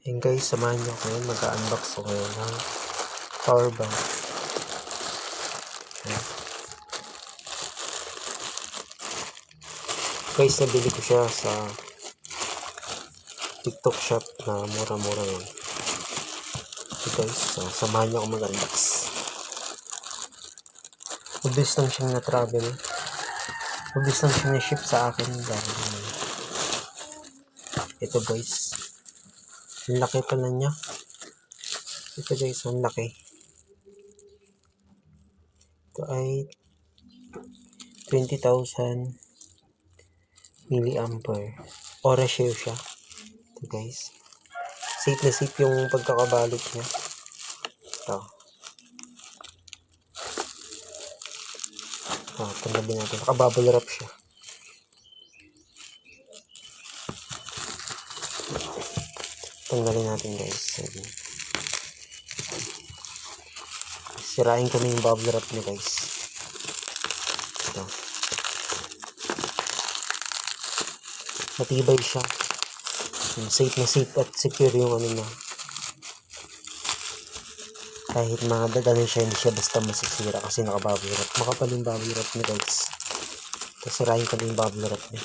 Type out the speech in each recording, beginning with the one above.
Ayun guys, samahan niyo ako ngayon. Mag-unbox ko ngayon ng power bank. Ayan. Guys, nabili ko siya sa TikTok shop na mura-mura yun. So guys, samahan niyo ako mag-unbox. Mabilis lang siyang na-travel. Mabilis lang siyang na-ship sa akin. Dahil ito guys, ang laki pala niya. Ito guys, ang laki. Ito ay 20,000 milliampere. Aura share siya. Ito guys. Safe na safe yung pagkakabalot niya. Ito. Tanggalin natin. Naka-bubble wrap siya. Tanggalin natin guys. Sirain ko na yung bubble wrap niya guys. Ito. Matibay siya. Safe na safe at secure yung ano niya. Kahit madadali siya, hindi siya basta masisira kasi naka-bubble wrap. Makapal yung bubble wrap niya guys. Ito, sirain ko na yung bubble wrap niya.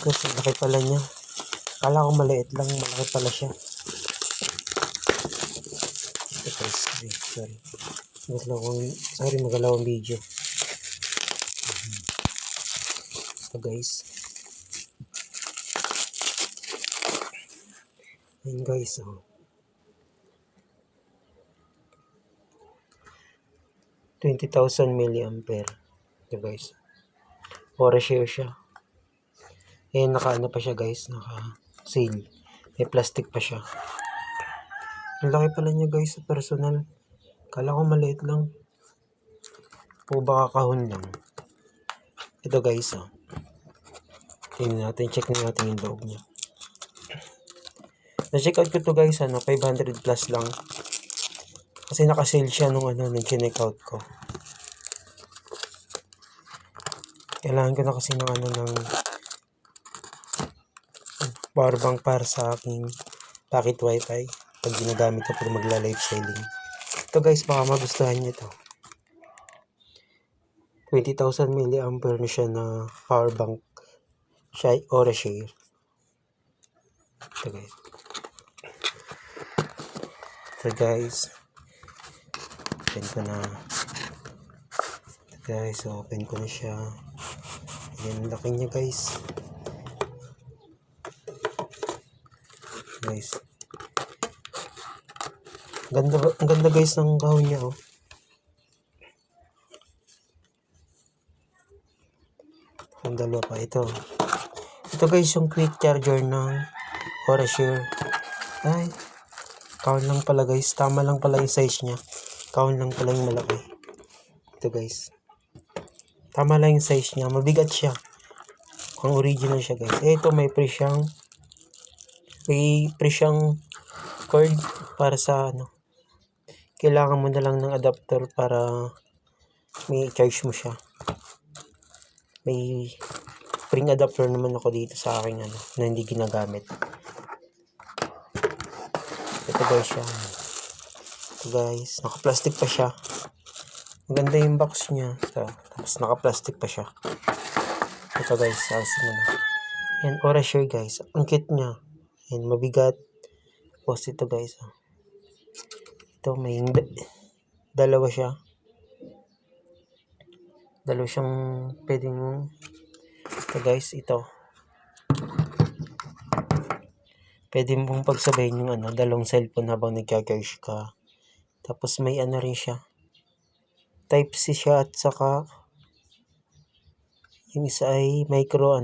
Kasi laki pala niya. Kala ko maliit lang, malaki pala siya. Ito guys, sorry magalaw ang video. Ito guys. Ayun guys, 20,000 milliampere. Ito guys. Aura share siya. Ayan, naka-ano pa siya guys, naka-seal. May plastic pa siya. Ang laki pala niya guys sa personal. Kala ko maliit lang. O baka kahon lang. Ito guys, tingnan natin, check natin yung loob niya. Na-check out ko to guys, 500 plus lang. Kasi naka-sale siya nung check out ko. Kailangan ko na kasi ng power bank para sa aking pocket wifi pag ginagamit ko pag magla-live selling. Ito guys, baka magustuhan niyo to. 20,000 milliampere na siya na power bank. Siya ay Aura share. Ito guys. Ito guys. Open ko na. Ito guys, open ko na siya. Ayan, laki niya guys. Guys. Ang ganda guys ng kahon niya Ang dalawa pa ito. Ito guys yung quick charger ng Aura share. Ay, kahon lang pala guys. Tama lang pala yung size niya. Kahon lang pala yung malaki. Ito guys. Tama lang yung size niya. Mabigat siya. Ang original siya guys. Ito may pre siyang cord para sa kailangan mo na lang ng adapter para may charge mo siya. May spring adapter naman ako dito sa aking na hindi ginagamit. Ito guys siya. Ito guys, naka-plastic pa siya. Maganda yung box niya. Ito, tapos naka-plastic pa siya. Ito guys, alisin mo na. Yan, Aura share guys. Ang cute niya. Yan, mabigat. Tapos ito guys. Ito may dalawa siya. Dalawa siyang pwedeng ito guys, ito. Pwede mong pagsabayin yung dalawang cellphone habang nagka-charge ka. Tapos may rin siya. Type C siya at saka yung isa ay micro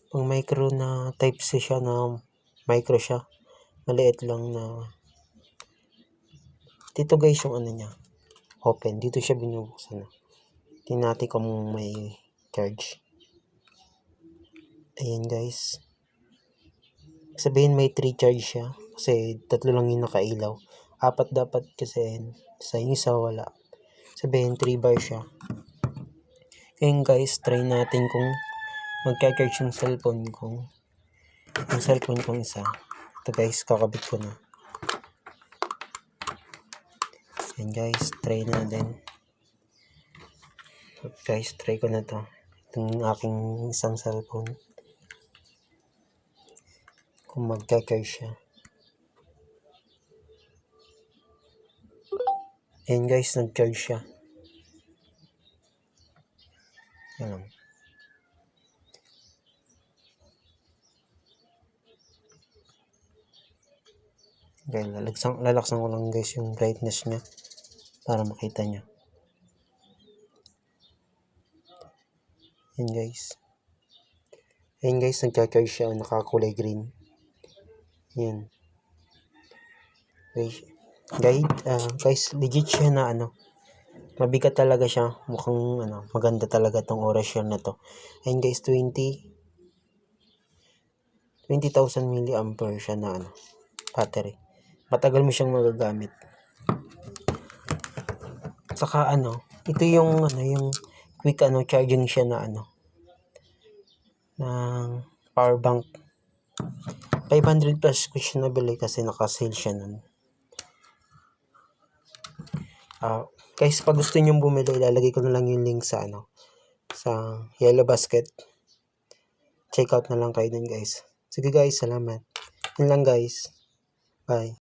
pang micro na type C siya na micro siya. Maliit lang na. Dito guys yung niya. Open. Dito siya binubuksan. Tingnan natin kung may charge. Ayan guys. Sabihin may 3 charge siya. Kasi 3 lang yung nakailaw. 4 dapat kasi sa yung isa wala. Sabihin 3 bar siya. Ngayon guys, try natin kung magka-charge yung cellphone kong isa. Ito guys, kakabit ko na. Ayan guys, try natin. Guys, try ko na to. Itong aking isang cellphone. Kung magka-charge siya. Ayan guys, nag-charge siya. Ayan. Okay, lalaksan ko lang guys yung brightness niya para makita niyo. Ayan guys. Ayan guys, nagcha-charge siya, nakakulay green. Ayan. Guys, legit siya na mabigat talaga siya. Mukhang maganda talaga tong Orasure na to. Ayan guys, 20,000 mAh siya na battery. Matagal mo siyang magagamit. Saka ito yung quick charging siya na ng power bank. 500 plus ko siya nabili kasi naka-sale siya nun. Guys, pag gusto niyo bumili, ilalagay ko na lang yung link sa Yellow Basket. Check out na lang kayo dun guys. Sige guys, salamat. Yun lang guys. Bye.